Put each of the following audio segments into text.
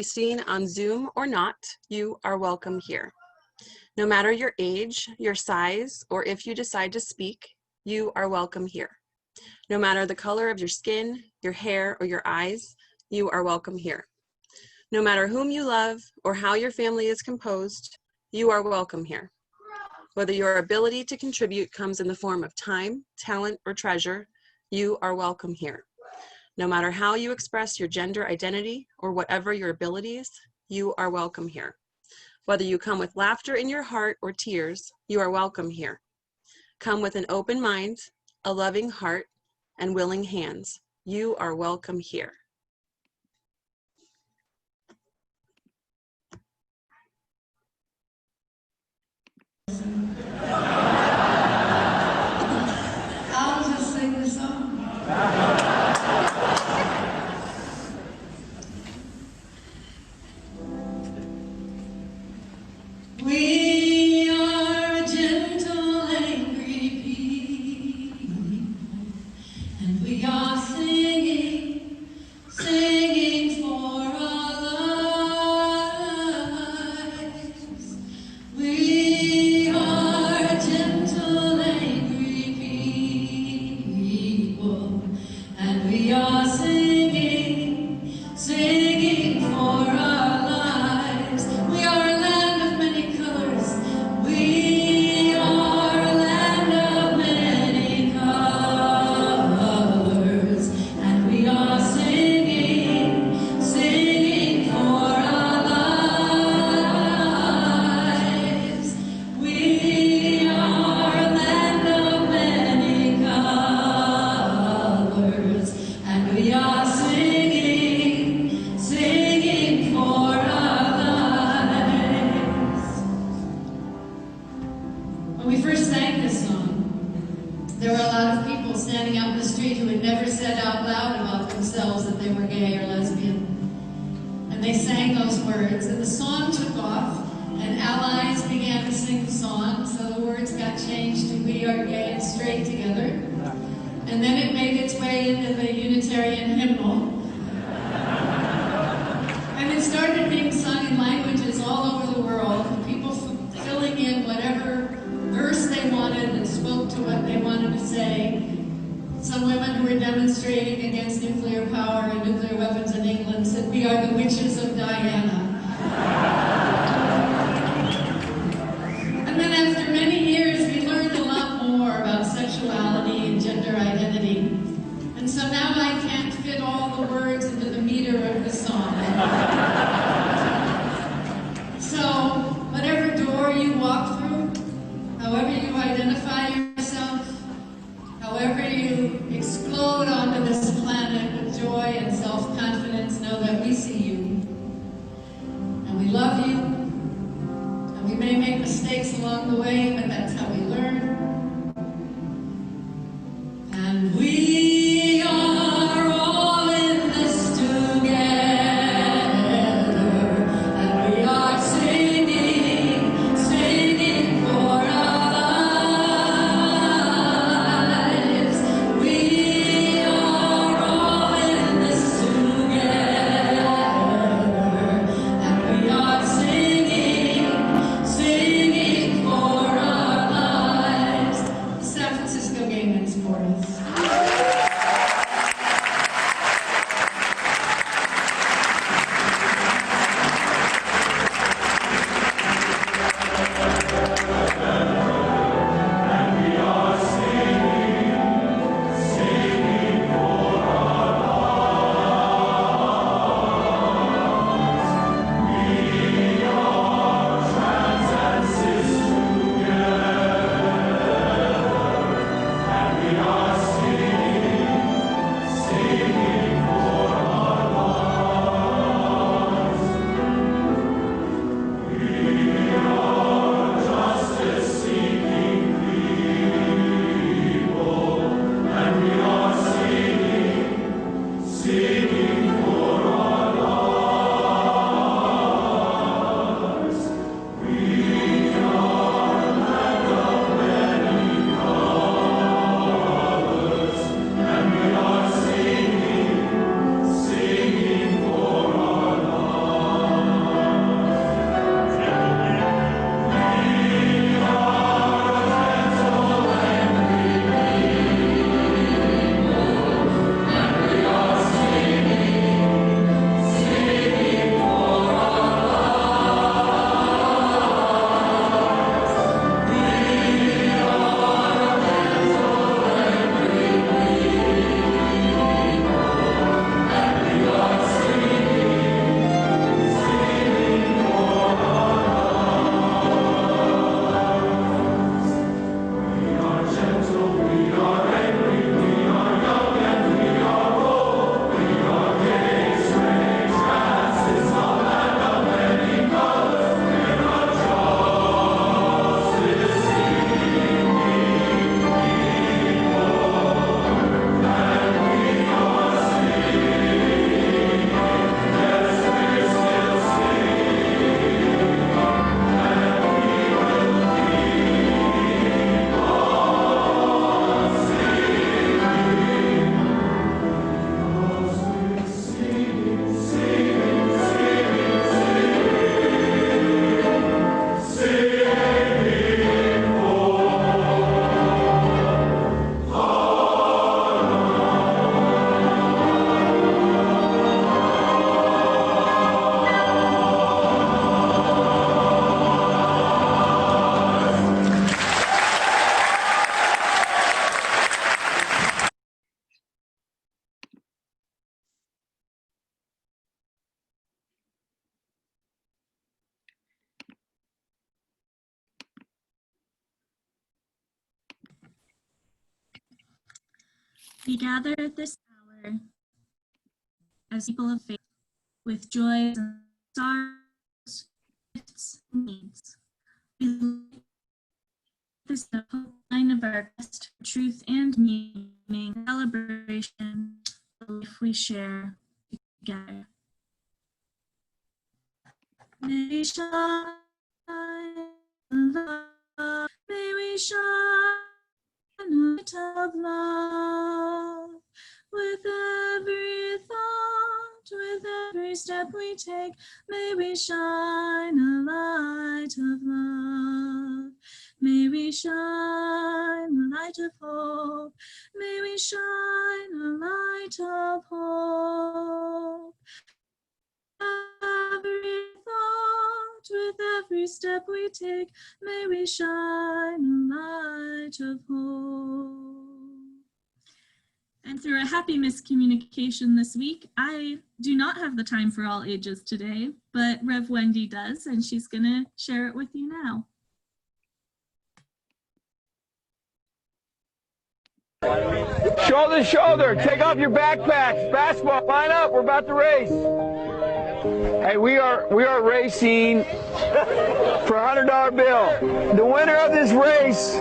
Seen on Zoom or not, you are welcome here. No matter your age, your size, or if you decide to speak, you are welcome here. No matter the color of your skin, your hair, or your eyes, you are welcome here. No matter whom you love or how your family is composed, you are welcome here. Whether your ability to contribute comes in the form of time, talent, or treasure, you are welcome here. No matter how you express your gender identity or whatever your abilities, you are welcome here. Whether you come with laughter in your heart or tears, you are welcome here. Come with an open mind, a loving heart, and willing hands. You are welcome here. I'll just sing the song. We are a gentle, angry people, and we are singing, singing for our lives. We are gentle, angry people, and we are singing, singing for our lives. We are a land of many colors. We are a land of many colors, and we are singing, singing for our lives. We are a land of many colors, and we are singing, singing for our lives. When we first sang this song, there were a lot of people standing out in the street who had never said out loud about themselves that they were gay or lesbian. And they sang those words, and the song took off, and allies began to sing the song, so the words got changed to "We are gay and straight together." And then it made its way into the Unitarian hymnal. And it started being sung in languages all over the world, people filling in whatever verse they wanted and spoke to what they wanted to say. Some women who were demonstrating against nuclear power and nuclear weapons in England said, "We are the witches of Diana." And then after many years, we learned a lot more about sexuality and gender identity. And so now I can't fit all the words into the meter of the song. So whatever door you walk through, however you identify yourself, however you explode onto this planet with joy and self-confidence, know that we see you. And we love you. And we may make mistakes along the way, but that's how we learn. And we are all in this together. And we are singing, singing for our lives. We are all in this together. And we are singing, singing for our lives. We gather at this hour as people of faith with joys and sorrows, gifts and needs. We light this line of our quest for truth and meaning, celebration, the life we share together. May we shine love, may we shine a light of love. With every thought, with every step we take, may we shine a light of love. May we shine a light of hope. May we shine a light of hope. Every thought, with every step we take, may we shine a light of hope. And through a happy miscommunication this week, I do not have the time for all ages today, but Rev Wendy does, and she's gonna share it with you now. Shoulder to shoulder, take off your backpacks. Basketball, line up, we're about to race. Hey, we are racing for a $100 bill. The winner of this race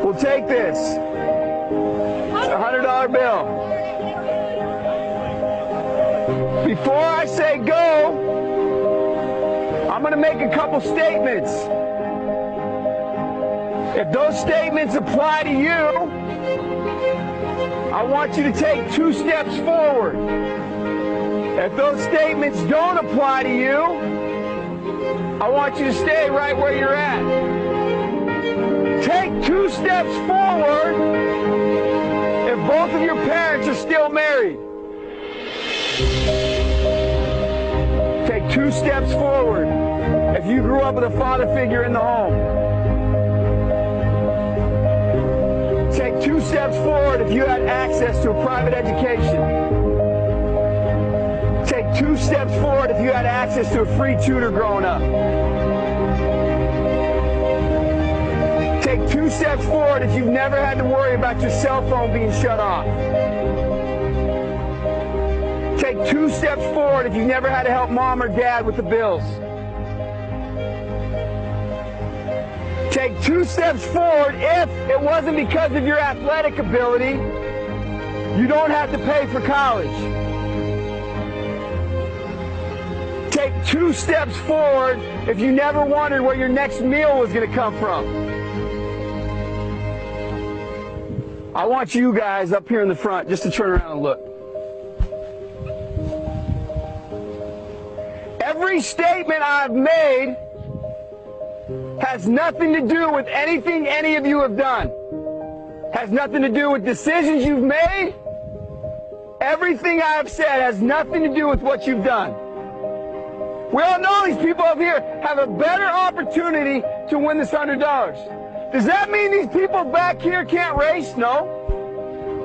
will take this, a $100 bill. Before I say go, I'm gonna make a couple statements. If those statements apply to you, I want you to take 2 steps forward. If those statements don't apply to you, I want you to stay right where you're at. Take 2 steps forward if both of your parents are still married. Take 2 steps forward if you grew up with a father figure in the home. Take 2 steps forward if you had access to a private education. Take 2 steps forward if you had access to a free tutor growing up. Take 2 steps forward if you've never had to worry about your cell phone being shut off. Take 2 steps forward if you've never had to help mom or dad with the bills. Take 2 steps forward if it wasn't because of your athletic ability, you don't have to pay for college. Take 2 steps forward if you never wondered where your next meal was going to come from. I want you guys up here in the front just to turn around and look. Every statement I've made has nothing to do with anything any of you have done. Has nothing to do with decisions you've made. Everything I have said has nothing to do with what you've done. We all know these people up here have a better opportunity to win this $100. Does that mean these people back here can't race? No.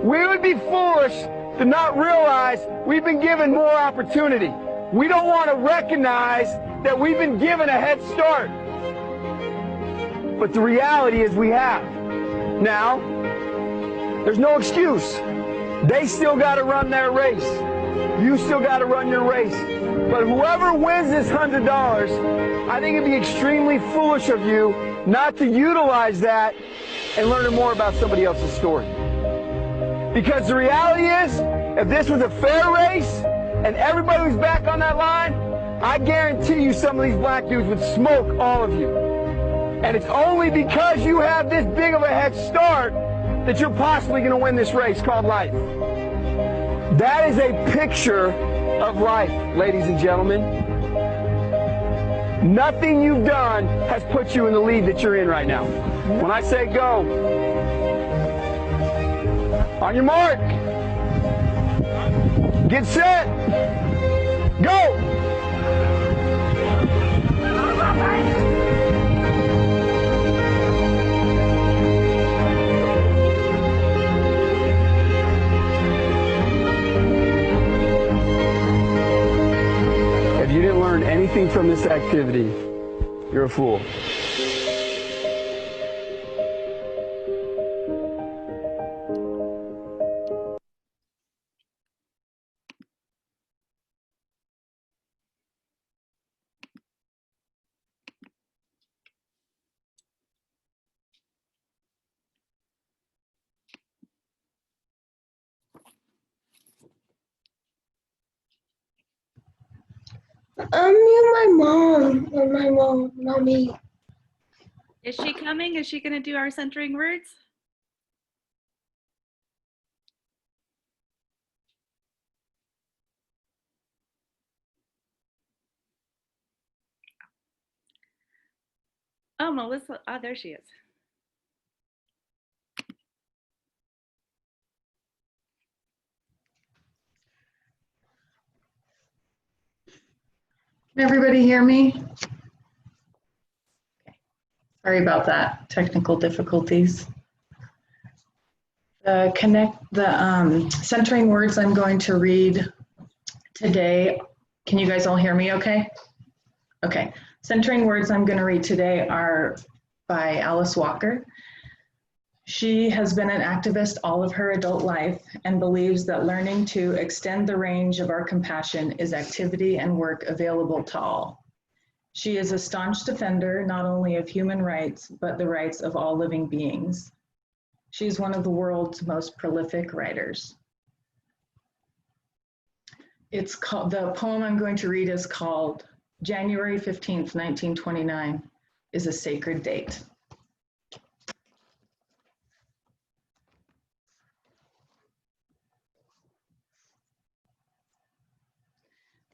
We would be foolish to not realize we've been given more opportunity. We don't want to recognize that we've been given a head start. But the reality is we have. Now, there's no excuse. They still got to run their race. You still got to run your race. But whoever wins this $100, I think it'd be extremely foolish of you not to utilize that and learn more about somebody else's story. Because the reality is, if this was a fair race and everybody was back on that line, I guarantee you some of these black dudes would smoke all of you. And it's only because you have this big of a head start that you're possibly going to win this race called life. That is a picture of life, ladies and gentlemen. Nothing you've done has put you in the lead that you're in right now. When I say go, on your mark, get set, go! If you didn't learn anything from this activity, you're a fool. Not me. Is she coming? Is she going to do our centering words? Oh, Melissa. Oh, there she is. Can everybody hear me? Sorry about that, technical difficulties. The centering words I'm going to read today, can you guys all hear me okay? Okay, centering words I'm going to read today are by Alice Walker. She has been an activist all of her adult life and believes that learning to extend the range of our compassion is activity and work available to all. She is a staunch defender not only of human rights, but the rights of all living beings. She's one of the world's most prolific writers. It's called, the poem I'm going to read is called January 15th, 1929 is a Sacred Date.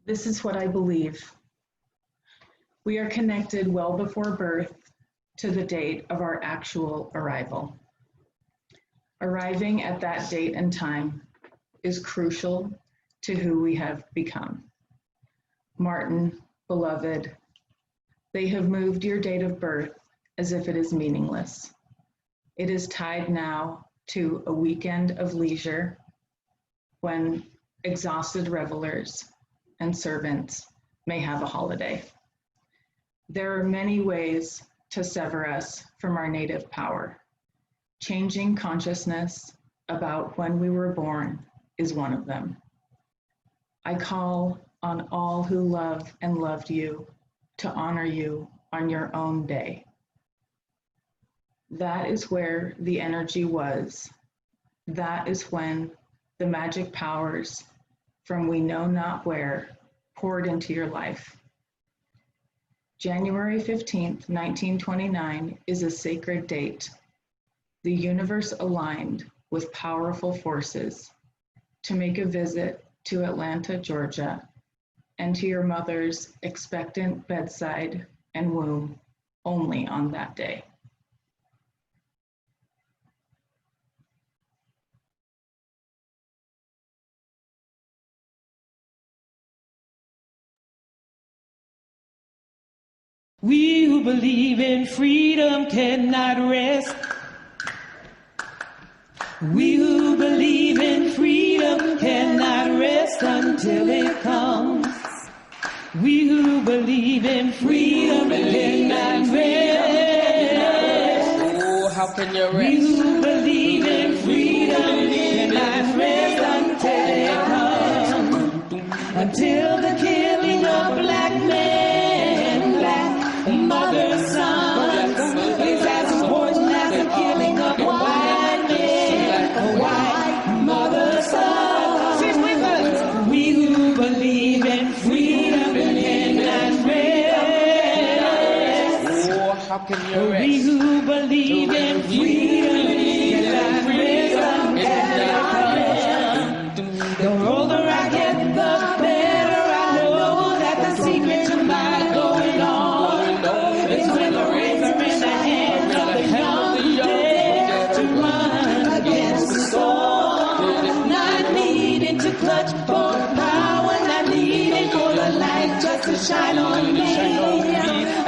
This is what I believe. We are connected well before birth to the date of our actual arrival. Arriving at that date and time is crucial to who we have become. Martin, beloved, they have moved your date of birth as if it is meaningless. It is tied now to a weekend of leisure when exhausted revelers and servants may have a holiday. There are many ways to sever us from our native power. Changing consciousness about when we were born is one of them. I call on all who love and loved you to honor you on your own day. That is where the energy was. That is when the magic powers from we know not where poured into your life. January 15th, 1929 is a sacred date. The universe aligned with powerful forces to make a visit to Atlanta, Georgia, and to your mother's expectant bedside and womb only on that day. We who believe in freedom cannot rest. We who believe in freedom cannot rest until it comes. We who believe in freedom cannot rest. Oh, how can you rest? We who believe in freedom cannot rest until it comes. Until the killing of black men, black mother, sons is as important as the killing of white men, white mother, sons. We who believe in freedom cannot rest. Oh, how can you rest? We who believe in freedom cannot rest until it comes. The older I get, the better I know that the secret to my going on is when the reins are in the hands of the young, dare to run against the storm. Not needing to clutch for power, not needing for the light just to shine on me.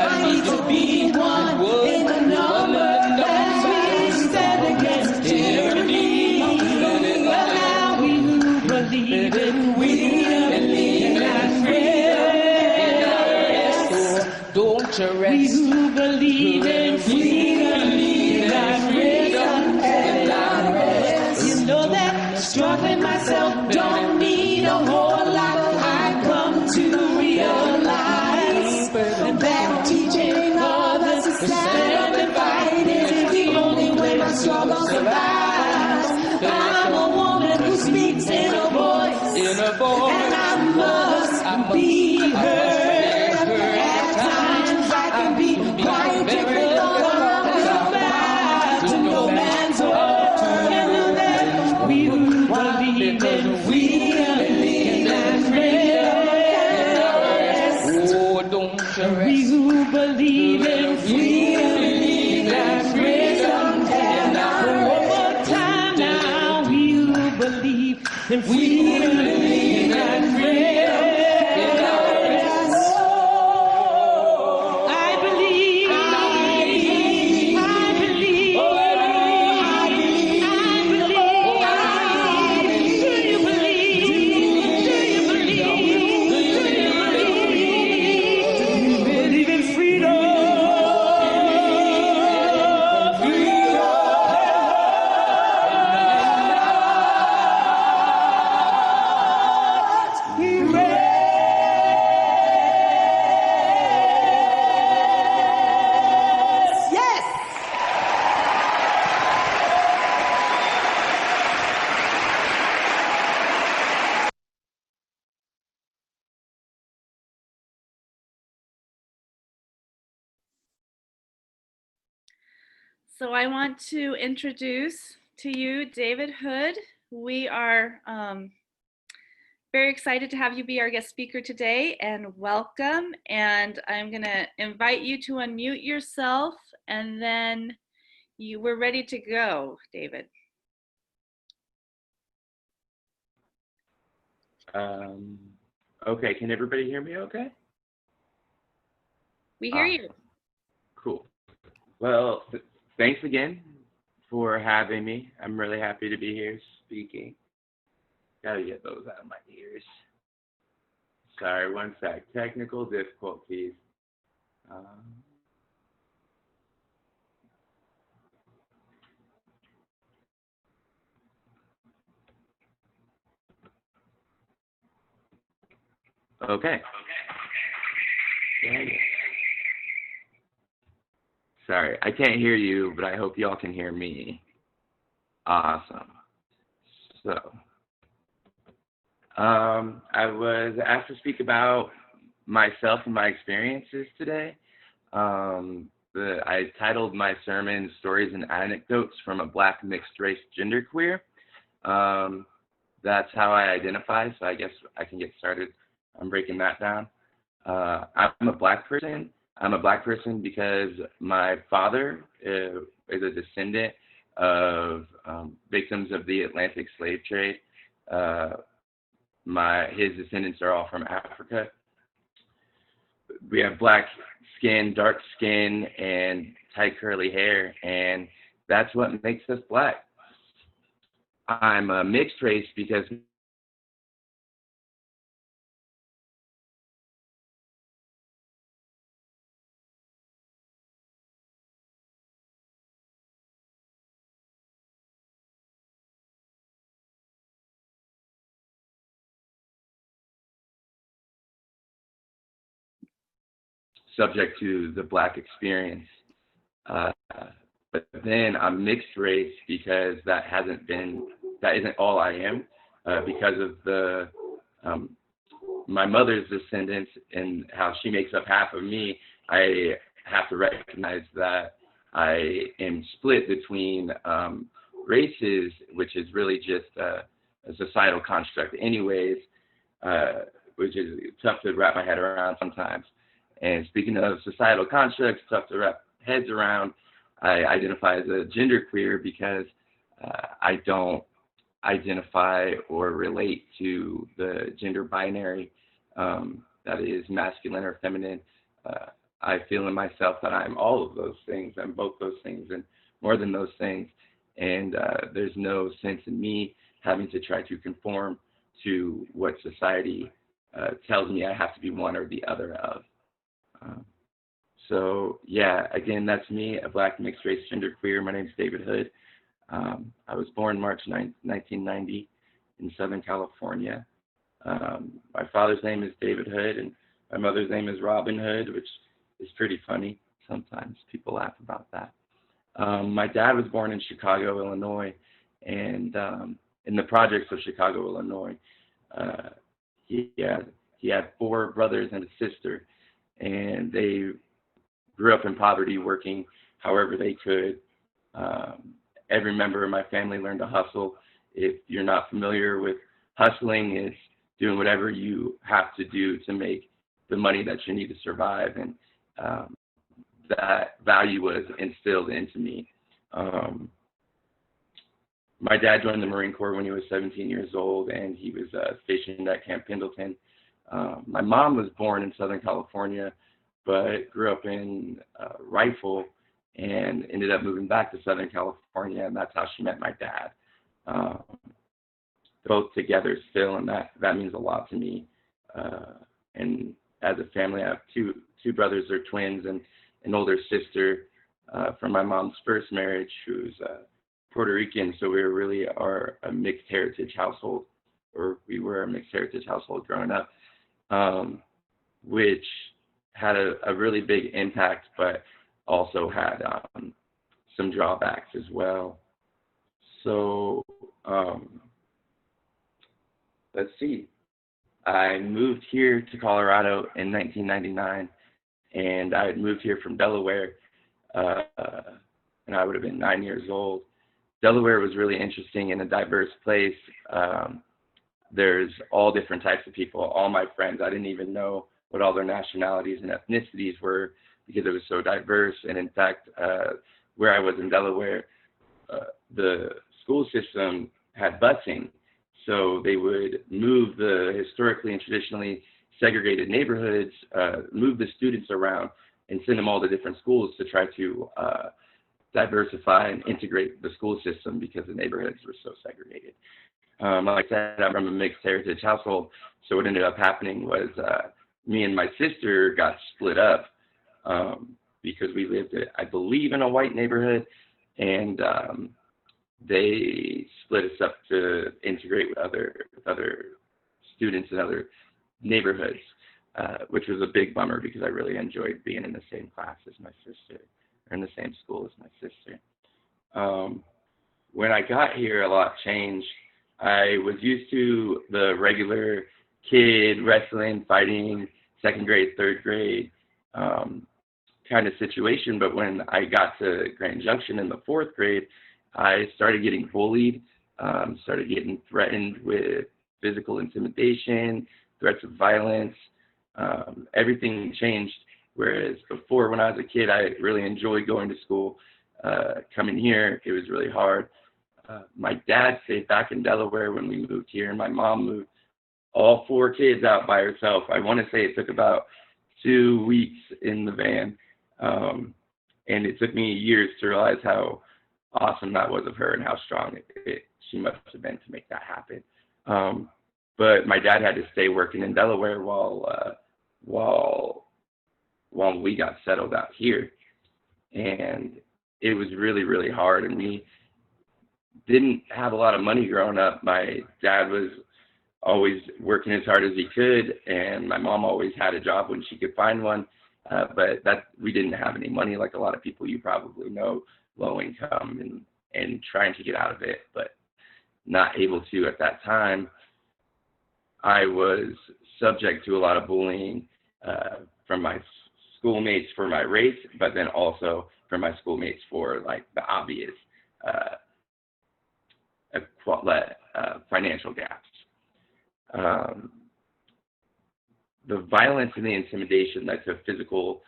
I need to be one in the number as we stand against tyranny. Well, now we who believe in freedom cannot rest. Don't you We rest? who believe in freedom cannot rest. You know that struggling myself don't need a whole lot. I come to realize that teaching others to stand up and fight is the only way my struggle survives. I'm a woman who speaks in a voice, and I must be heard. Don't you And we rest. who believe in freedom need that raise some hand. One more time now, we who believe in freedom need that raise. I believe, I believe, I believe, I believe. Do you believe? Do you believe? Believe in freedom. So I want to introduce to you David Hood. We are very excited to have you be our guest speaker today, and welcome. And I'm going to invite you to unmute yourself, and then we're ready to go, David. Okay, can everybody hear me okay? We hear you. Cool. Well, thanks again for having me. I'm really happy to be here speaking. Gotta get those out of my ears. Sorry, one sec. Technical difficulties. Okay. Sorry, I can't hear you, but I hope y'all can hear me. Awesome. So, I was asked to speak about myself and my experiences today. I titled my sermon "Stories and Anecdotes from a Black Mixed Race Genderqueer." That's how I identify, so I guess I can get started on breaking that down. I'm a Black person. I'm a Black person because my father is a descendant of victims of the Atlantic slave trade. His descendants are all from Africa. We have black skin, dark skin, and tight curly hair, and that's what makes us Black. I'm a mixed race because subject to the Black experience. But then I'm mixed race because that isn't all I am. Because of my mother's descendants and how she makes up half of me, I have to recognize that I am split between races, which is really just a societal construct anyways, which is tough to wrap my head around sometimes. And speaking of societal constructs, tough to wrap heads around, I identify as a genderqueer because I don't identify or relate to the gender binary that is masculine or feminine. I feel in myself that I'm all of those things. I'm both those things and more than those things. And there's no sense in me having to try to conform to what society tells me I have to be one or the other of. So yeah, again, that's me, a Black mixed race genderqueer. My name is David Hood. I was born March 9th, 1990 in Southern California. My father's name is David Hood and my mother's name is Robin Hood, which is pretty funny. Sometimes people laugh about that. My dad was born in Chicago, Illinois, and in the projects of Chicago, Illinois. He had 4 brothers and a sister, and they grew up in poverty, working however they could. Every member of my family learned to hustle. If you're not familiar with hustling, it's doing whatever you have to do to make the money that you need to survive, and that value was instilled into me. My dad joined the Marine Corps when he was 17 years old, and he was stationed at Camp Pendleton. My mom was born in Southern California, but grew up in Rifle and ended up moving back to Southern California, and that's how she met my dad. Both together still, and that means a lot to me. And as a family, I have two brothers, they're twins, and an older sister from my mom's first marriage, who's Puerto Rican, so we really are a mixed heritage household, or we were a mixed heritage household growing up, which had a really big impact, but also had some drawbacks as well. So let's see. I moved here to Colorado in 1999, and I had moved here from Delaware, and I would have been 9 years old. Delaware was really interesting and a diverse place. There's all different types of people. All my friends, I didn't even know what all their nationalities and ethnicities were because it was so diverse. And in fact, where I was in Delaware, the school system had busing. So they would move the historically and traditionally segregated neighborhoods, move the students around and send them all to different schools to try to diversify and integrate the school system because the neighborhoods were so segregated. Like I said, I'm from a mixed heritage household, so what ended up happening was me and my sister got split up because we lived, I believe, in a white neighborhood, and they split us up to integrate with other students in other neighborhoods, which was a big bummer because I really enjoyed being in the same class as my sister, or in the same school as my sister. When I got here, a lot changed. I was used to the regular kid wrestling, fighting, second grade, third grade kind of situation, but when I got to Grand Junction in the fourth grade, I started getting bullied, started getting threatened with physical intimidation, threats of violence. Everything changed. Whereas before, when I was a kid, I really enjoyed going to school. Coming here, it was really hard. My dad stayed back in Delaware when we moved here, and my mom moved all 4 kids out by herself. I want to say it took about 2 weeks in the van, and it took me years to realize how awesome that was of her and how strong she must have been to make that happen. But my dad had to stay working in Delaware while we got settled out here, and it was really, really hard. And we didn't have a lot of money growing up. My dad was always working as hard as he could, and my mom always had a job when she could find one, but we didn't have any money, like a lot of people you probably know, low income and trying to get out of it, but not able to at that time. I was subject to a lot of bullying from my schoolmates for my race, but then also from my schoolmates for like the obvious financial gaps. The violence and the intimidation led to physical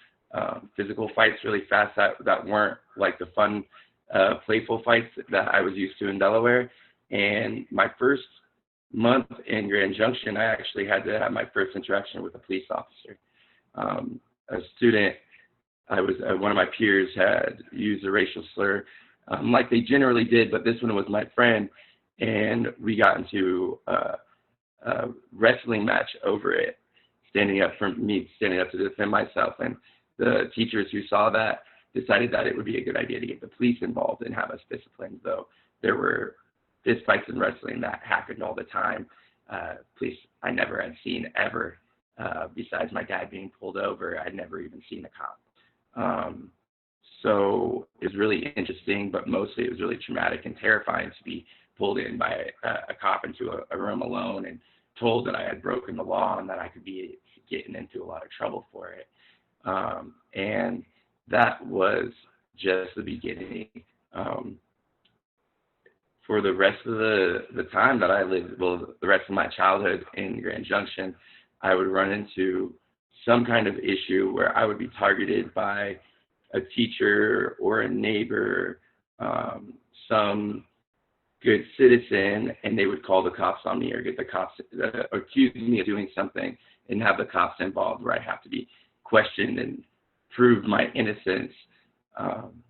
fights really fast that weren't like the fun, playful fights that I was used to in Delaware. And my first month in Grand Junction, I actually had to have my first interaction with a police officer. A student, one of my peers had used a racial slur, like they generally did, but this one was my friend, and we got into a wrestling match over it, standing up to defend myself. And the teachers who saw that decided that it would be a good idea to get the police involved and have us disciplined, though there were fist fights in wrestling that happened all the time. Police I never had seen ever. Besides my dad being pulled over, I'd never even seen a cop. So it was really interesting, but mostly it was really traumatic and terrifying to be pulled in by a cop into a room alone and told that I had broken the law and that I could be getting into a lot of trouble for it. And that was just the beginning. For the rest of the time that I lived, the rest of my childhood in Grand Junction, I would run into some kind of issue where I would be targeted by a teacher or a neighbor, some good citizen, and they would call the cops on me or get the cops, accuse me of doing something and have the cops involved where I have to be questioned and prove my innocence.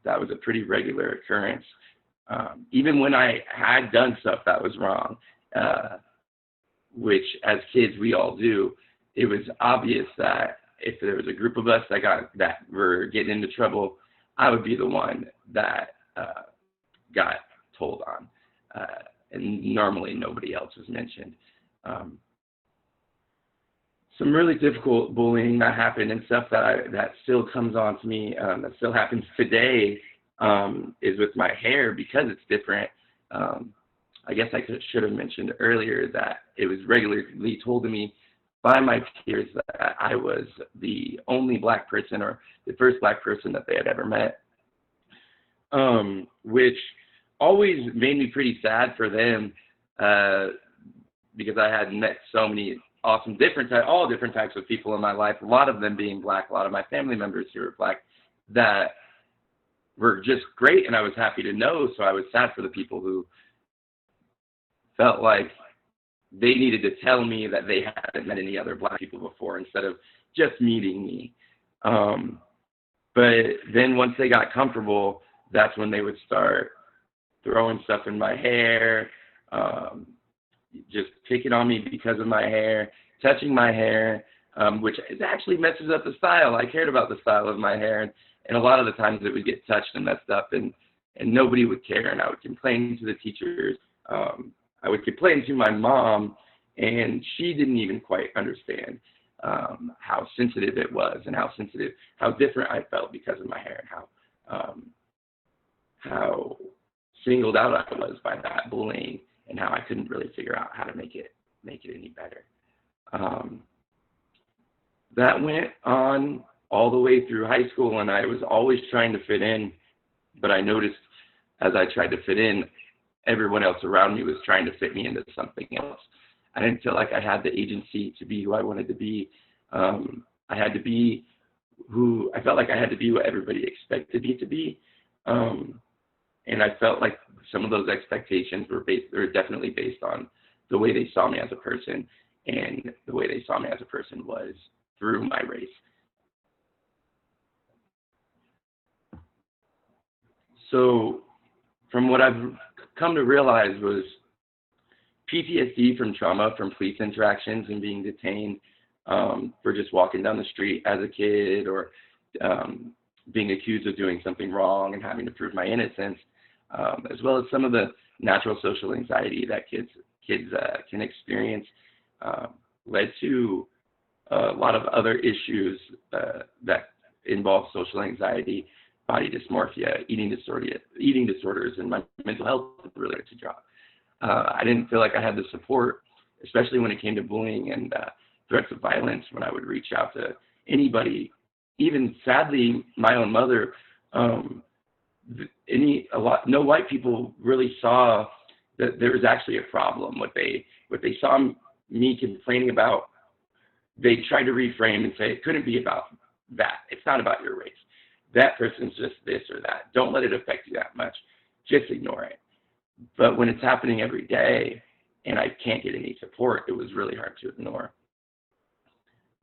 That was a pretty regular occurrence. Even when I had done stuff that was wrong, which as kids we all do, it was obvious that if there was a group of us that were getting into trouble, I would be the one that got told on. And normally nobody else was mentioned. Some really difficult bullying that happened and stuff that still comes on to me, that still happens today, is with my hair because it's different. I guess I should have mentioned earlier that it was regularly told to me by my peers that I was the only Black person or the first Black person that they had ever met, which always made me pretty sad for them, because I had met so many awesome all different types of people in my life, a lot of them being Black, a lot of my family members who were Black, that were just great, and I was happy to know. So I was sad for the people who felt like they needed to tell me that they hadn't met any other Black people before instead of just meeting me. But then once they got comfortable, that's when they would start throwing stuff in my hair, just picking on me because of my hair, touching my hair, which actually messes up the style. I cared about the style of my hair, and a lot of the times it would get touched and messed up, and nobody would care, and I would complain to the teachers. I would complain to my mom, and she didn't even quite understand how sensitive it was and how different I felt because of my hair, and how singled out I was by that bullying, and how I couldn't really figure out how to make it any better. That went on all the way through high school, and I was always trying to fit in, but I noticed as I tried to fit in, everyone else around me was trying to fit me into something else. I didn't feel like I had the agency to be who I wanted to be. I felt like I had to be what everybody expected me to be. And I felt like some of those expectations were definitely based on the way they saw me as a person, and the way they saw me as a person was through my race. So from what I've come to realize was PTSD from trauma, from police interactions and being detained for just walking down the street as a kid, or being accused of doing something wrong and having to prove my innocence, as well as some of the natural social anxiety that kids can experience, led to a lot of other issues that involve social anxiety, body dysmorphia, eating disorders, and my mental health related to drop. I didn't feel like I had the support, especially when it came to bullying and threats of violence, when I would reach out to anybody, even sadly my own mother. No white people really saw that there was actually a problem. What they saw me complaining about, they tried to reframe and say it couldn't be about that. It's not about your race. That person's just this or that. Don't let it affect you that much. Just ignore it. But when it's happening every day and I can't get any support, it was really hard to ignore.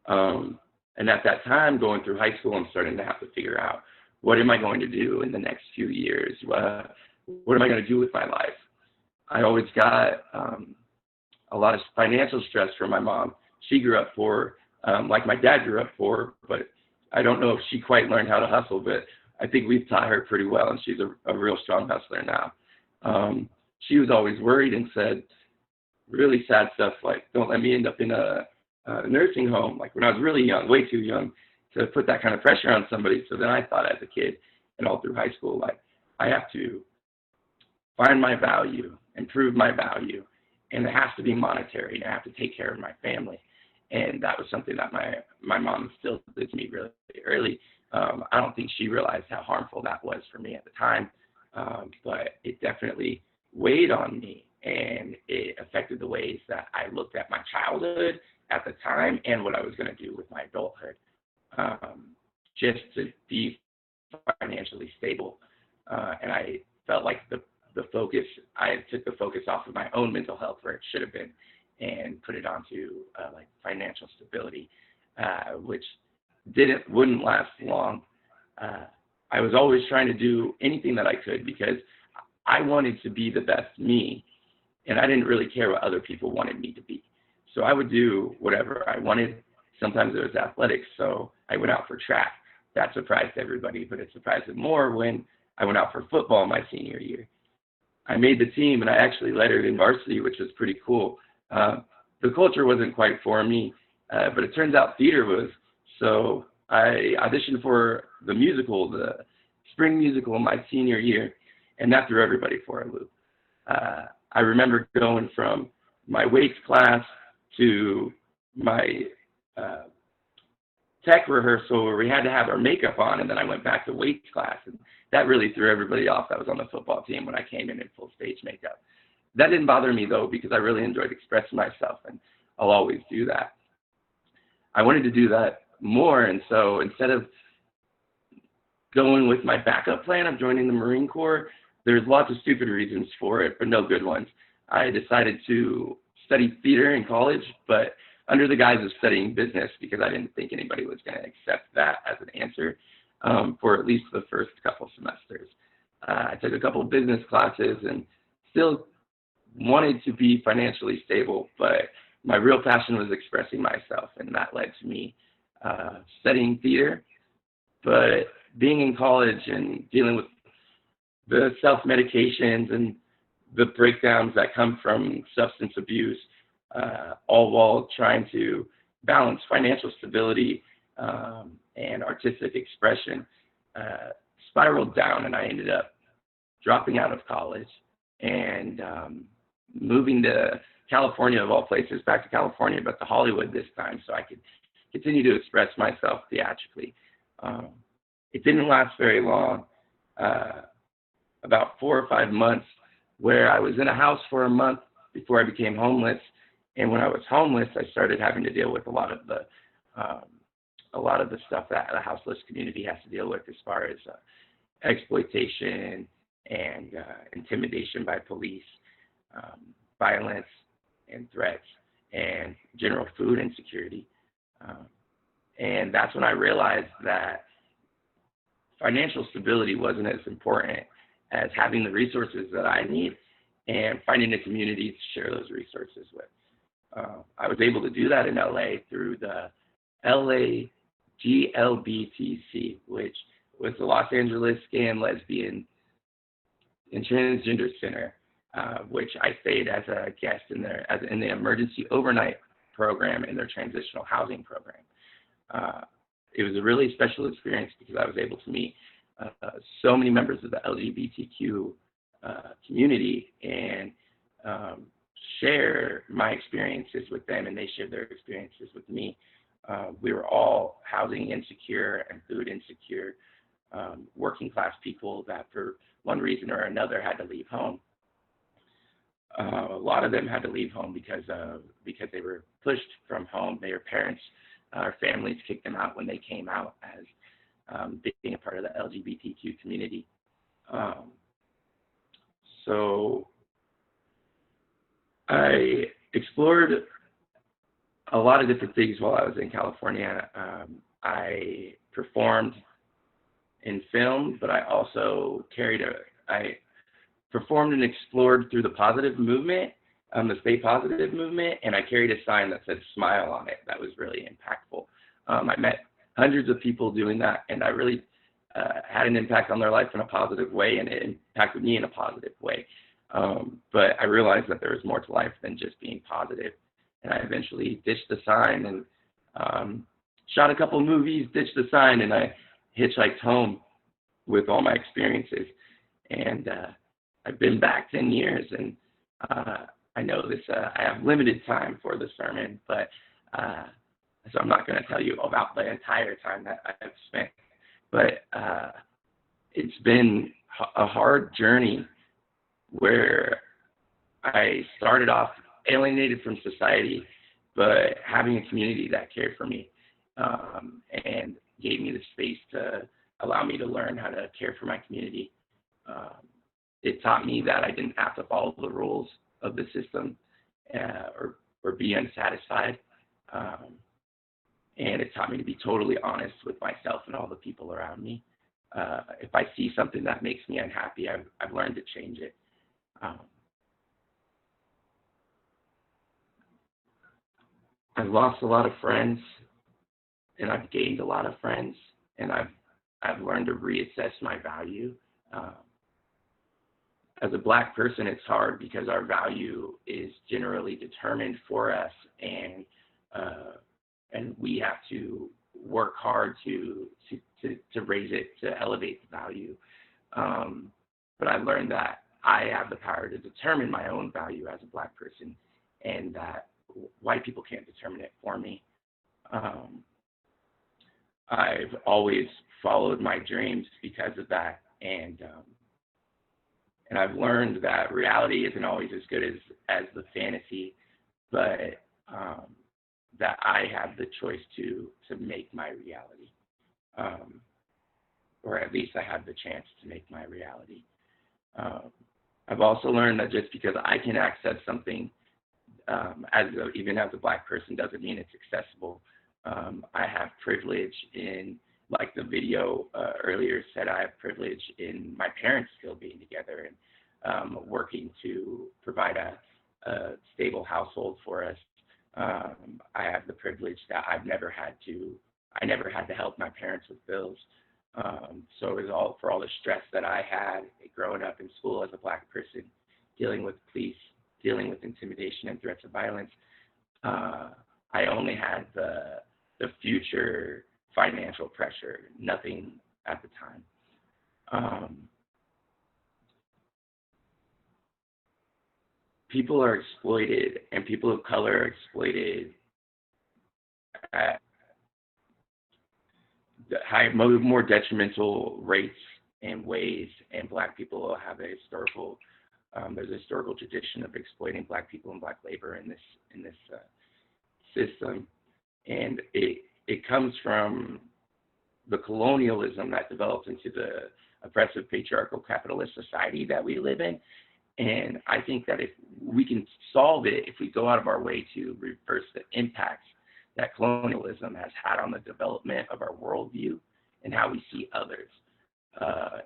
And at that time, going through high school, I'm starting to have to figure out, what am I going to do in the next few years? What am I going to do with my life? I always got a lot of financial stress from my mom. She grew up poor, like my dad grew up poor, but I don't know if she quite learned how to hustle, but I think we've taught her pretty well, and she's a real strong hustler now. She was always worried and said really sad stuff like, don't let me end up in a nursing home, like when I was really young, way too young to put that kind of pressure on somebody. So then I thought as a kid and all through high school, like, I have to find my value and prove my value, and it has to be monetary, and I have to take care of my family. And that was something that my mom instilled to me really early. I don't think she realized how harmful that was for me at the time, but it definitely weighed on me, and it affected the ways that I looked at my childhood, at the time and what I was going to do with my adulthood, just to be financially stable. And I felt like the focus, I took the focus off of my own mental health where it should have been and put it onto like financial stability, which wouldn't last long. I was always trying to do anything that I could because I wanted to be the best me, and I didn't really care what other people wanted me to be. So I would do whatever I wanted. Sometimes it was athletics, so I went out for track. That surprised everybody, but it surprised them more when I went out for football my senior year. I made the team, and I actually lettered in varsity, which was pretty cool. The culture wasn't quite for me, but it turns out theater was. So I auditioned for the musical, the spring musical, my senior year, and that threw everybody for a loop. I remember going from my weights class to my tech rehearsal where we had to have our makeup on, and then I went back to weights class, and that really threw everybody off that was on the football team when I came in full stage makeup. That didn't bother me, though, because I really enjoyed expressing myself, and I'll always do that. I wanted to do that more, and so instead of going with my backup plan of joining the Marine Corps, there's lots of stupid reasons for it, but no good ones. I decided to study theater in college, but under the guise of studying business because I didn't think anybody was going to accept that as an answer for at least the first couple semesters. I took a couple of business classes and still wanted to be financially stable, but my real passion was expressing myself, and that led to me studying theater. But being in college and dealing with the self-medications and the breakdowns that come from substance abuse, all while trying to balance financial stability and artistic expression, spiraled down, and I ended up dropping out of college and moving to California, of all places, back to California, but to Hollywood this time, so I could continue to express myself theatrically. It didn't last very long, about 4 or 5 months, where I was in a house for a month before I became homeless. And when I was homeless, I started having to deal with a lot of the stuff that a houseless community has to deal with, as far as exploitation and intimidation by police, violence and threats, and general food insecurity. And that's when I realized that financial stability wasn't as important as having the resources that I need and finding a community to share those resources with. I was able to do that in LA through the LA GLBTC, which was the Los Angeles Gay and Lesbian and Transgender Center, which I stayed as a guest in the emergency overnight program in their transitional housing program. It was a really special experience because I was able to meet so many members of the LGBTQ community and share my experiences with them, and they shared their experiences with me. We were all housing insecure and food insecure, working class people that for one reason or another had to leave home. A lot of them had to leave home because they were pushed from home. Their parents or families kicked them out when they came out as being a part of the LGBTQ community. So I explored a lot of different things while I was in California. I performed in film, but I also I performed and explored through the positive movement, the Stay Positive movement, and I carried a sign that said smile on it. That was really impactful. I met hundreds of people doing that, and I really had an impact on their life in a positive way, and it impacted me in a positive way. But I realized that there was more to life than just being positive, and I eventually ditched the sign and shot a couple movies, ditched the sign, and I hitchhiked home with all my experiences. And I've been back 10 years, and I know this. I have limited time for the sermon, but so I'm not going to tell you about the entire time that I've spent. But it's been a hard journey where I started off alienated from society, but having a community that cared for me and gave me the space to allow me to learn how to care for my community. It taught me that I didn't have to follow the rules of the system or be unsatisfied. And it taught me to be totally honest with myself and all the people around me. If I see something that makes me unhappy, I've learned to change it. I've lost a lot of friends, and I've gained a lot of friends, and I've learned to reassess my value. As a Black person, it's hard because our value is generally determined for us, and we have to work hard to raise it, to elevate the value. But I learned that I have the power to determine my own value as a Black person, and that white people can't determine it for me. I've always followed my dreams because of that, and I've learned that reality isn't always as good as the fantasy, but that I have the choice to make my reality, or at least I have the chance to make my reality. I've also learned that just because I can access something, even as a Black person, doesn't mean it's accessible. I have privilege in, like the video earlier said, I have privilege in my parents still being together and working to provide a stable household for us. I have the privilege that I never had to help my parents with bills. So it was all for all the stress that I had growing up in school as a Black person, dealing with police, dealing with intimidation and threats of violence. I only had the future financial pressure, nothing at the time. People are exploited, and people of color are exploited at more detrimental rates and ways, and Black people have there's a historical tradition of exploiting Black people and Black labor in this system, and it comes from the colonialism that developed into the oppressive patriarchal capitalist society that we live in. And I think that if we can solve it, if we go out of our way to reverse the impacts that colonialism has had on the development of our worldview and how we see others.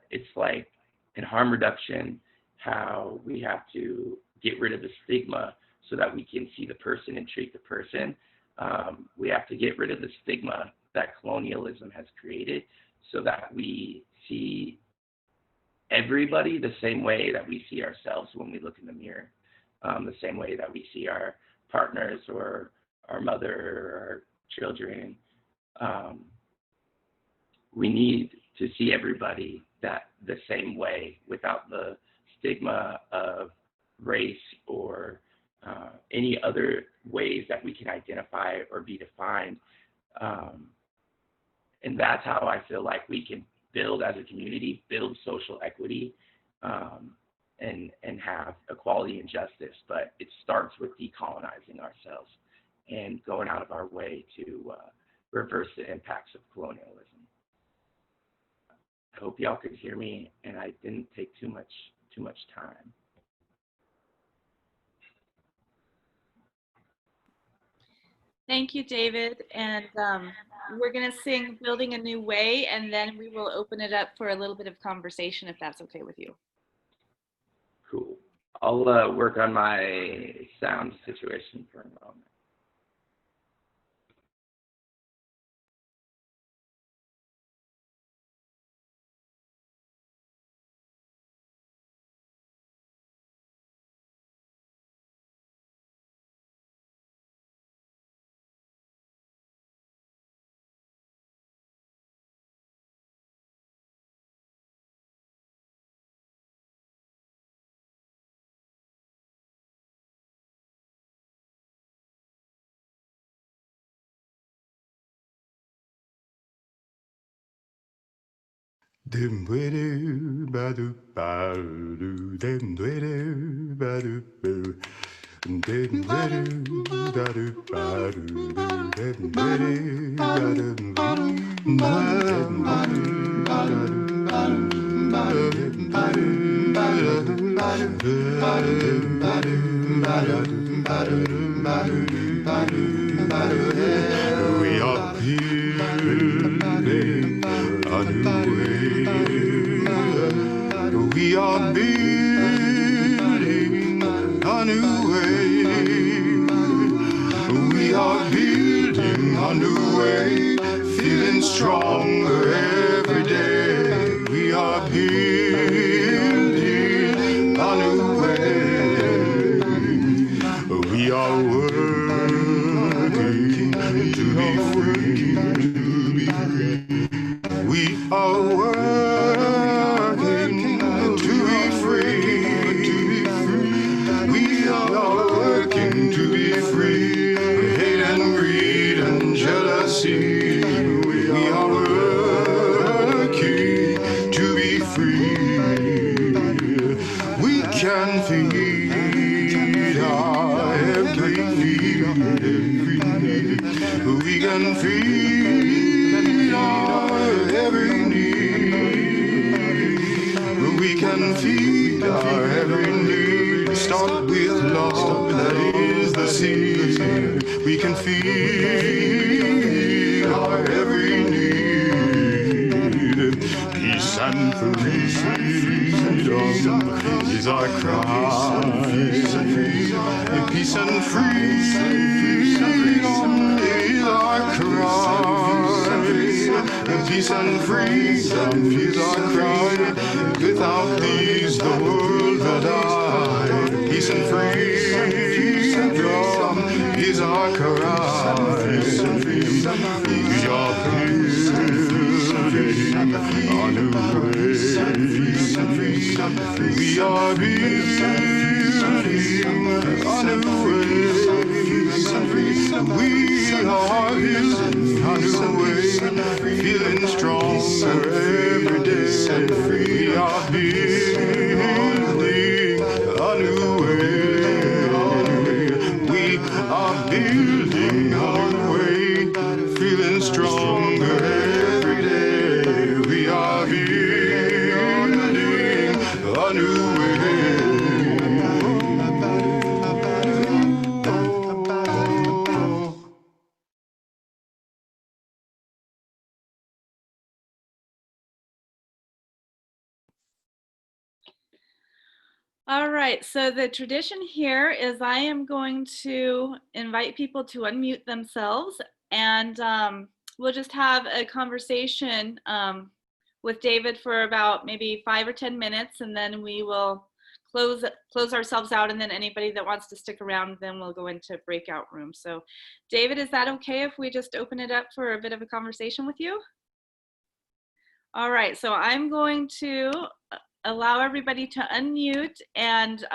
It's like in harm reduction, how we have to get rid of the stigma so that we can see the person and treat the person. We have to get rid of the stigma that colonialism has created so that we see everybody the same way that we see ourselves when we look in the mirror, the same way that we see our partners or our mother or our children. We need to see everybody the same way without the stigma of race or any other ways that we can identify or be defined. And that's how I feel like we can build as a community, build social equity, and have equality and justice. But it starts with decolonizing ourselves and going out of our way to reverse the impacts of colonialism. I hope y'all could hear me, and I didn't take too much time. Thank you, David. And we're going to sing Building a New Way, and then we will open it up for a little bit of conversation, if that's okay with you. Cool. I'll work on my sound situation for a moment. We are building a new way. We are building a new way. We are building a new way, feeling stronger every day. We are building a new way. We are working to be free. We are working to be free. We are working to be free. Hate and greed and jealousy. We are working to be free. We can feed our every need. We can feed our every need. We can feed our every need. Start with love, that is the seed. We can feed our every need. Peace and freedom is our cry. Peace and freedom is our cry. Peace and freedom is our cry. Without these, the world will die. Peace and freedom is our cry. We are building a new way. We are building a new way. We are building a new way, feeling stronger every day. We are building a new way. We are building a new way, feeling stronger every day. We are building a new way. All right, so the tradition here is I am going to invite people to unmute themselves, and we'll just have a conversation with David for about maybe 5 or 10 minutes, and then we will close ourselves out, and then anybody that wants to stick around, then we'll go into breakout rooms. So David, is that okay if we just open it up for a bit of a conversation with you? All right, so I'm going to allow everybody to unmute, and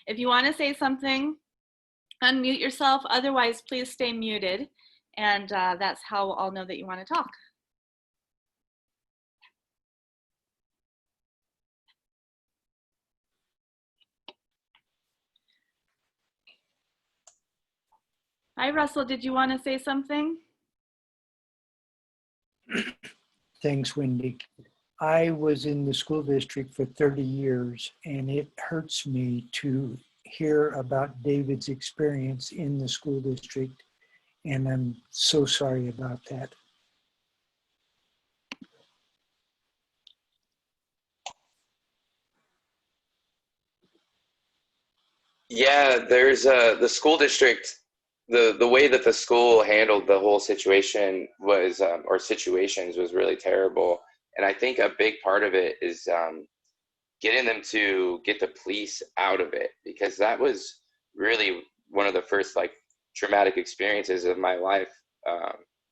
if you want to say something, unmute yourself. Otherwise, please stay muted, and that's how I'll know that you want to talk. Hi, Russell, did you want to say something? Thanks, Wendy. I was in the school district for 30 years, and it hurts me to hear about David's experience in the school district, and I'm so sorry about that. Yeah, there's the school district, the way that the school handled the whole situation was, or situations, was really terrible. And I think a big part of it is getting them to get the police out of it, because that was really one of the first like traumatic experiences of my life,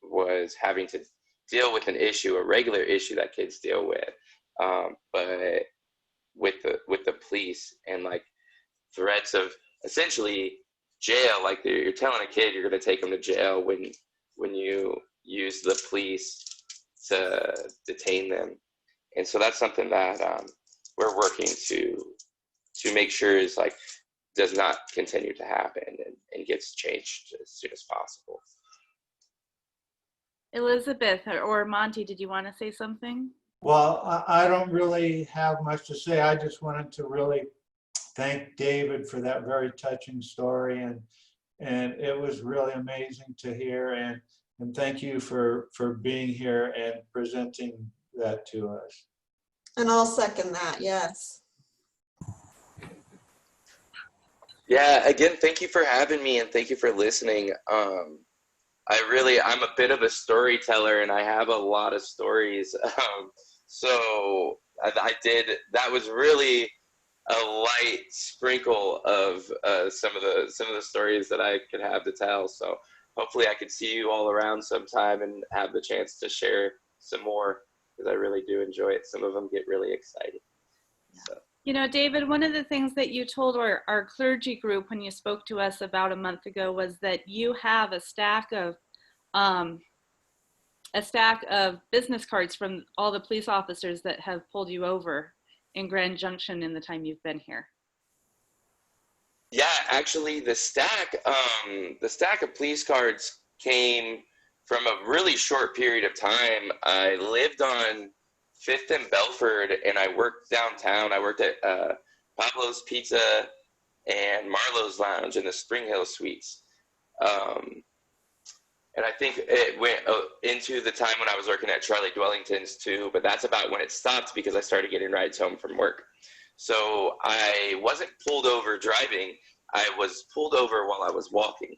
was having to deal with an issue, a regular issue that kids deal with, but with the police, and like threats of essentially jail. Like you're telling a kid you're going to take them to jail when you use the police to detain them. And so that's something that we're working to make sure is like does not continue to happen and gets changed as soon as possible. Elizabeth or Monty, did you want to say something? Well, I don't really have much to say. I just wanted to really thank David for that very touching story, and it was really amazing to hear, and thank you for being here and presenting that to us. And I'll second that, yes. Yeah, again, thank you for having me, and thank you for listening. I'm a bit of a storyteller, and I have a lot of stories. So that was really a light sprinkle of some of the stories that I could have to tell. So hopefully I could see you all around sometime and have the chance to share some more, because I really do enjoy it. Some of them get really excited. So. You know, David, one of the things that you told our clergy group when you spoke to us about a month ago was that you have a stack of business cards from all the police officers that have pulled you over in Grand Junction in the time you've been here. Yeah, actually, the stack of police cards came from a really short period of time. I lived on 5th and Belford, and I worked downtown. I worked at Pablo's Pizza and Marlowe's Lounge in the Spring Hill Suites. And I think it went into the time when I was working at Charlie Dwellington's too, but that's about when it stopped because I started getting rides home from work. So I wasn't pulled over driving. I was pulled over while I was walking.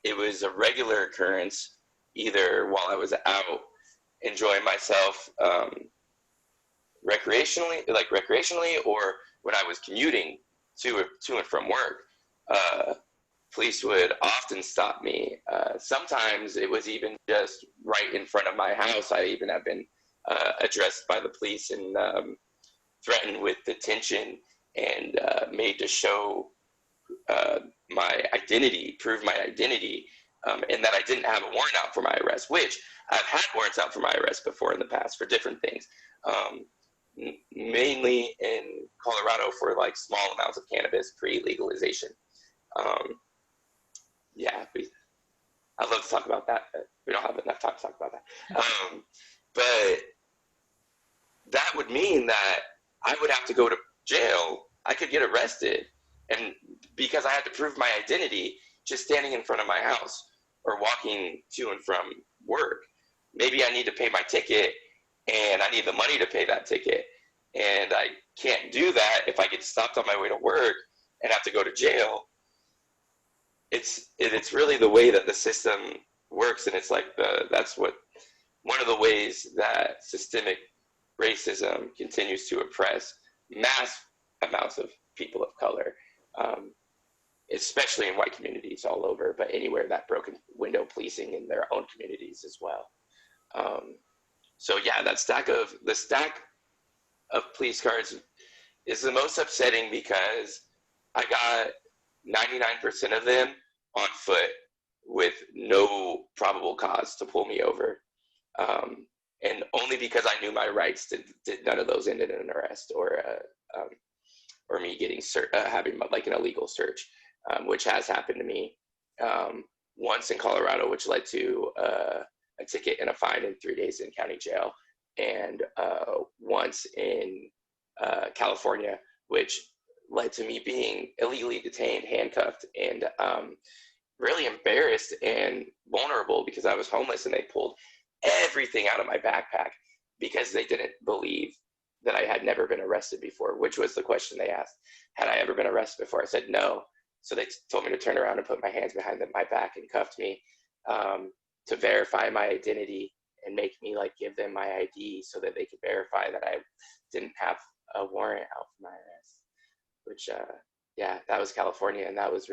It was a regular occurrence, either while I was out enjoying myself recreationally, or when I was commuting to and from work. Police would often stop me. Sometimes it was even just right in front of my house. I even have been addressed by the police and threatened with detention and made to show my identity, prove my identity, and that I didn't have a warrant out for my arrest, which I've had warrants out for my arrest before in the past for different things, mainly in Colorado for like small amounts of cannabis pre-legalization. Yeah, I'd love to talk about that, but we don't have enough time to talk about that. But that would mean that I would have to go to jail. I could get arrested, and because I had to prove my identity just standing in front of my house or walking to and from work. Maybe I need to pay my ticket, and I need the money to pay that ticket, and I can't do that if I get stopped on my way to work and have to go to jail. It's really the way that the system works, and it's like that's what one of the ways that systemic racism continues to oppress mass amounts of people of color, especially in white communities all over, but anywhere, that broken window policing in their own communities as well. So yeah, the stack of police cards is the most upsetting because I got 99% of them on foot with no probable cause to pull me over. And only because I knew my rights did none of those end in an arrest or me getting having like an illegal search, which has happened to me once in Colorado, which led to a ticket and a fine and 3 days in county jail, and once in California, which led to me being illegally detained, handcuffed, and really embarrassed and vulnerable because I was homeless, and they pulled everything out of my backpack because they didn't believe that I had never been arrested before, which was the question they asked. Had I ever been arrested before? I said no. So they told me to turn around and put my hands behind my back and cuffed me to verify my identity and make me like give them my ID so that they could verify that I didn't have a warrant out for my arrest. Which yeah, that was California, and that was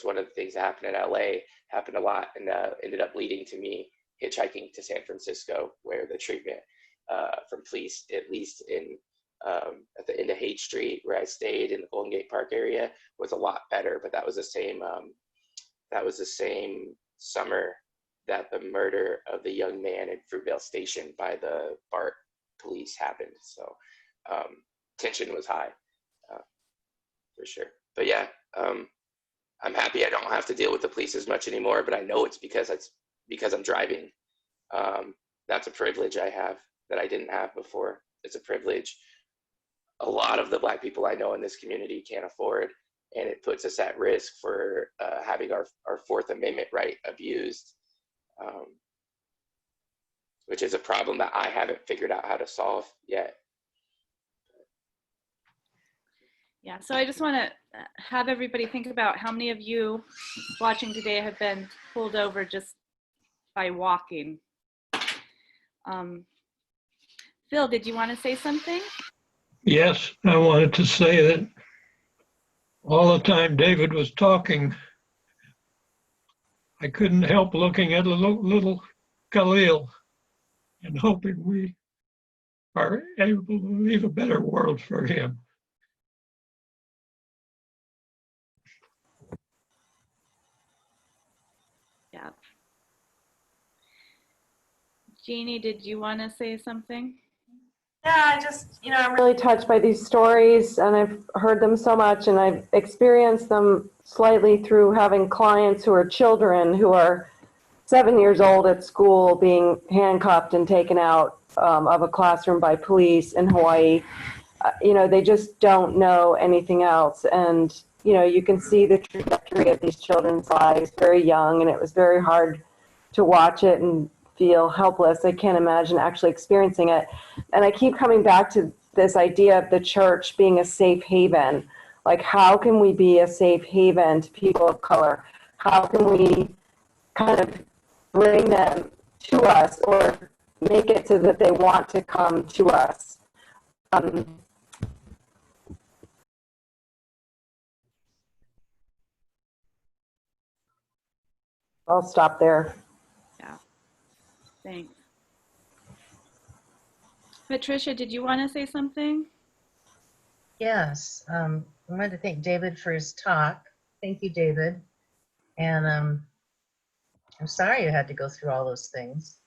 one of the things that happened in LA, happened a lot, and ended up leading to me hitchhiking to San Francisco, where the treatment from police, at least in at the end of Haight Street, where I stayed in the Golden Gate Park area, was a lot better. But that was the same summer that the murder of the young man in Fruitvale Station by the BART police happened. So tension was high. for sure. But yeah, I'm happy I don't have to deal with the police as much anymore, but I know it's because I'm driving. That's a privilege I have that I didn't have before. It's a privilege a lot of the Black people I know in this community can't afford, and it puts us at risk for having our Fourth Amendment right abused, which is a problem that I haven't figured out how to solve yet. Yeah, so I just want to have everybody think about how many of you watching today have been pulled over just by walking. Phil, did you want to say something? Yes, I wanted to say that all the time David was talking, I couldn't help looking at little Khalil and hoping we are able to leave a better world for him. Yeah. Jeannie, did you want to say something? Yeah, I just, I'm really touched by these stories, and I've heard them so much, and I've experienced them slightly through having clients who are children who are 7 years old at school being handcuffed and taken out of a classroom by police in Hawaii. They just don't know anything else. And, you can see the trajectory of these children's lives very young, and it was very hard to watch it and feel helpless. I can't imagine actually experiencing it. And I keep coming back to this idea of the church being a safe haven. Like, how can we be a safe haven to people of color? How can we kind of bring them to us or make it so that they want to come to us? I'll stop there. Yeah, thanks. Patricia, did you want to say something? Yes, I wanted to thank David for his talk. Thank you, David. And I'm sorry you had to go through all those things.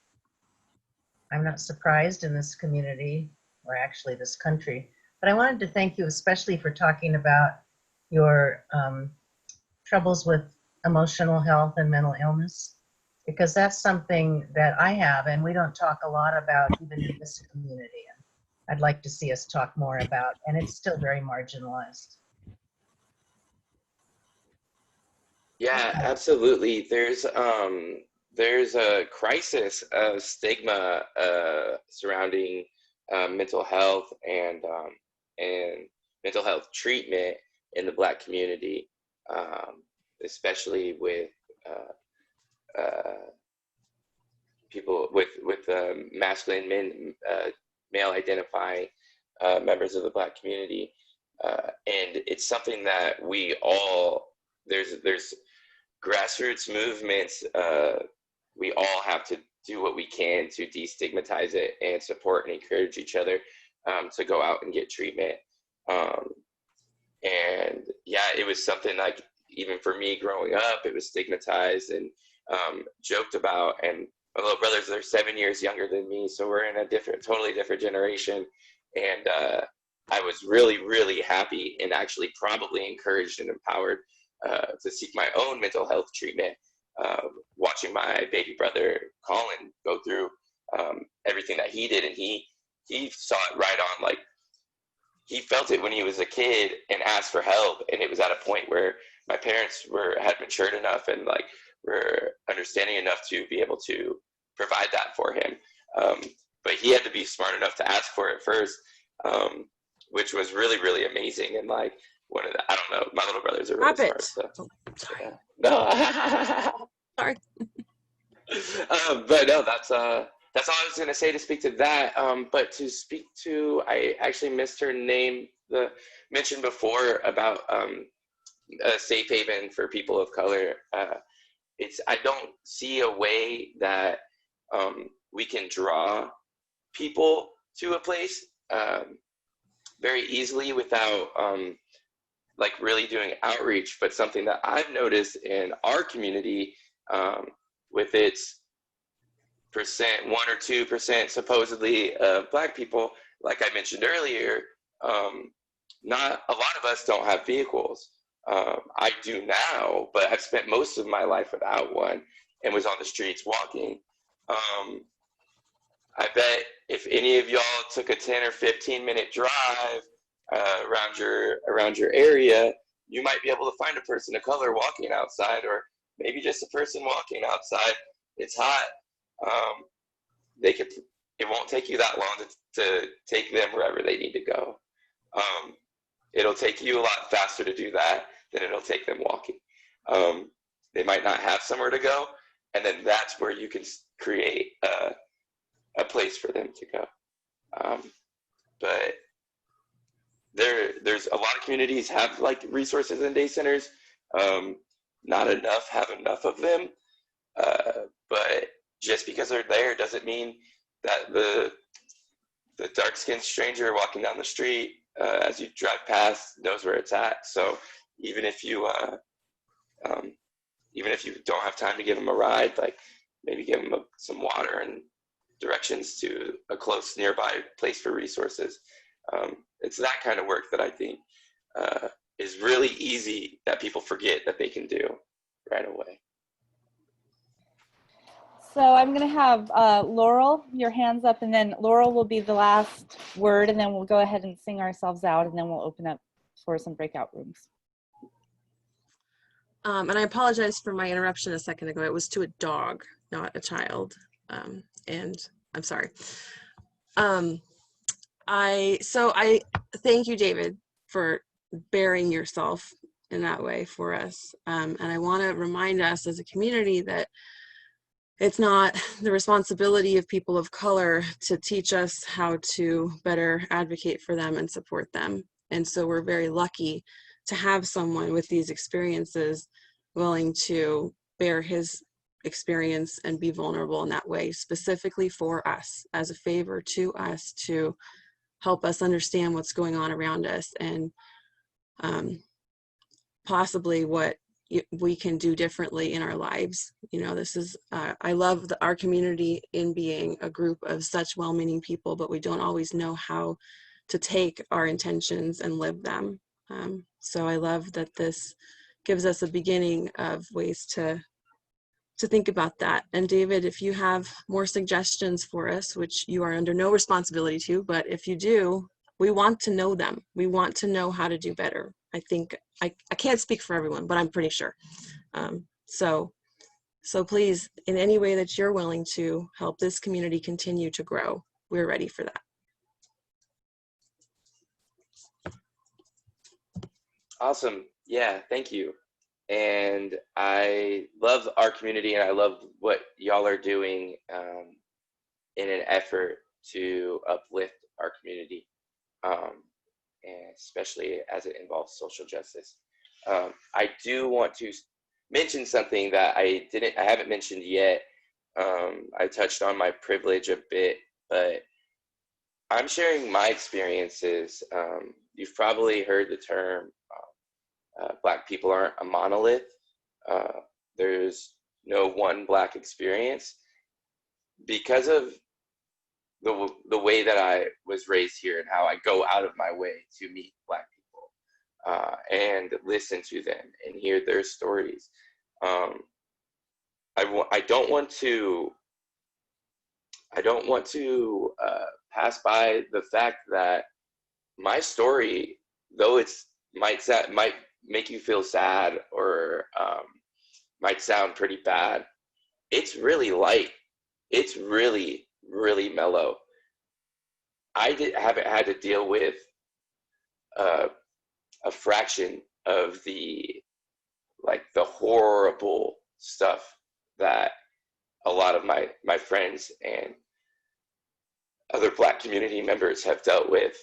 I'm not surprised in this community, or actually this country, but I wanted to thank you especially for talking about your troubles with emotional health and mental illness, because that's something that I have and we don't talk a lot about even in this community. I'd like to see us talk more about, and it's still very marginalized. Yeah, absolutely. There's a crisis of stigma surrounding mental health and mental health treatment in the Black community, especially with people with masculine male identifying members of the Black community, and it's something that we all there's grassroots movements. We all have to do what we can to destigmatize it and support and encourage each other to go out and get treatment. And yeah, it was something like, even for me growing up, it was stigmatized and joked about. And my little brothers, they're 7 years younger than me, so we're in a totally different generation. And I was really, really happy and actually probably encouraged and empowered to seek my own mental health treatment, watching my baby brother Colin go through everything that he did. And he saw it right on, like, he felt it when he was a kid and asked for help. And it was at a point where my parents had matured enough and like were understanding enough to be able to provide that for him. But he had to be smart enough to ask for it first, which was really, really amazing. And like, I don't know, my little brothers are really smart. So. Sorry. Yeah. No. Sorry. But no, that's all I was going to say to speak to that. But to speak to, I actually missed her name, mentioned before about a safe haven for people of color. I don't see a way that we can draw people to a place very easily without like really doing outreach. But something that I've noticed in our community, with its 1 or 2% supposedly of Black people, like I mentioned earlier, not a lot of us don't have vehicles. I do now, but I've spent most of my life without one and was on the streets walking. I bet if any of y'all took a 10 or 15-minute drive around your area, you might be able to find a person of color walking outside, or maybe just a person walking outside. It's hot. It won't take you that long to take them wherever they need to go. It'll take you a lot faster to do that than it'll take them walking. They might not have somewhere to go, and then that's where you can create a place for them to go. But there's a lot of communities have like resources and day centers. Not enough have enough of them, but just because they're there doesn't mean that the dark-skinned stranger walking down the street as you drive past knows where it's at. So even if you don't have time to give them a ride, like maybe give them some water and directions to a close nearby place for resources. It's that kind of work that I think is really easy that people forget that they can do right away. So I'm going to have Laurel, your hands up, and then Laurel will be the last word, and then we'll go ahead and sing ourselves out, and then we'll open up for some breakout rooms. And I apologize for my interruption a second ago. It was to a dog, not a child. And I'm sorry. I thank you, David, for bearing yourself in that way for us. And I want to remind us as a community that it's not the responsibility of people of color to teach us how to better advocate for them and support them. And so we're very lucky to have someone with these experiences willing to bear his experience and be vulnerable in that way, specifically for us, as a favor to us, to help us understand what's going on around us, and possibly what we can do differently in our lives. You know, this is, I love our community in being a group of such well-meaning people, but we don't always know how to take our intentions and live them. So I love that this gives us a beginning of ways to think about that. And David, if you have more suggestions for us, which you are under no responsibility to, but if you do, we want to know them. We want to know how to do better. I think, I can't speak for everyone, but I'm pretty sure. So please, in any way that you're willing to help this community continue to grow, we're ready for that. Awesome. Yeah, thank you. And I love our community, and I love what y'all are doing in an effort to uplift our community, and especially as it involves social justice. I do want to mention something that I haven't mentioned yet. I touched on my privilege a bit, but I'm sharing my experiences. You've probably heard the term, Black people aren't a monolith. There's no one Black experience. Because of the way that I was raised here and how I go out of my way to meet Black people and listen to them and hear their stories. I don't want to pass by the fact that my story, though it might make you feel sad or might sound pretty bad, it's really light. It's really, really mellow. I haven't had to deal with a fraction of the horrible stuff that a lot of my friends and other Black community members have dealt with.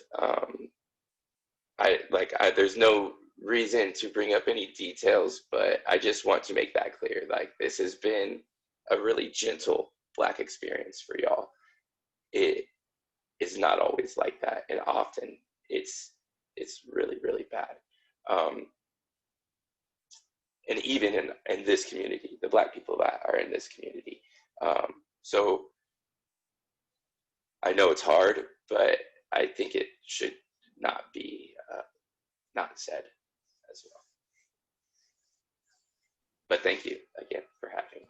There's no reason to bring up any details, but I just want to make that clear. Like, this has been a really gentle Black experience for y'all. It is not always like that, and often it's really, really bad. And even in this community, the Black people that are in this community. So I know it's hard, but I think it should not be not said as well. But thank you again for having me.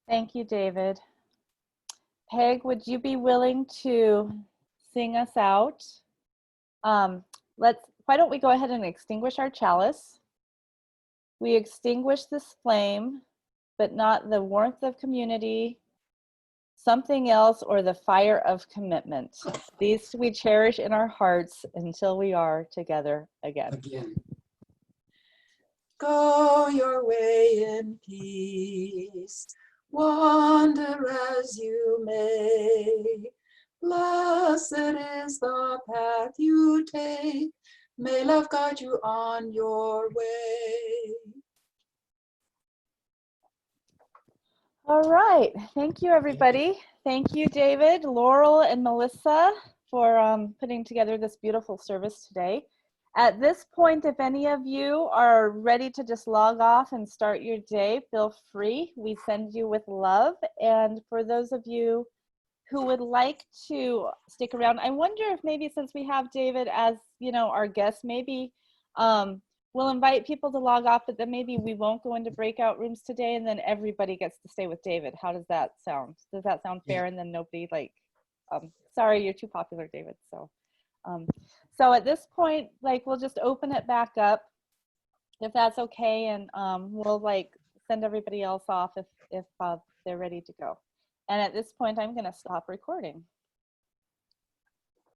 Thank you, David. Peg, would you be willing to sing us out? Why don't we go ahead and extinguish our chalice? We extinguish this flame, but not the warmth of community, something else, or the fire of commitment. These we cherish in our hearts until we are together again. Go your way in peace, wander as you may. Blessed is the path you take. May love guide you on your way. All right. Thank you, everybody. Thank you, David, Laurel, and Melissa for putting together this beautiful service today. At this point, if any of you are ready to just log off and start your day, feel free. We send you with love. And for those of you who would like to stick around, I wonder if maybe since we have David as, you know, our guest, maybe we'll invite people to log off, but then maybe we won't go into breakout rooms today, and then everybody gets to stay with David. How does that sound? Does that sound fair? And then nobody sorry, you're too popular, David. So at this point, we'll just open it back up, if that's okay, and we'll send everybody else off if they're ready to go. And at this point, I'm going to stop recording.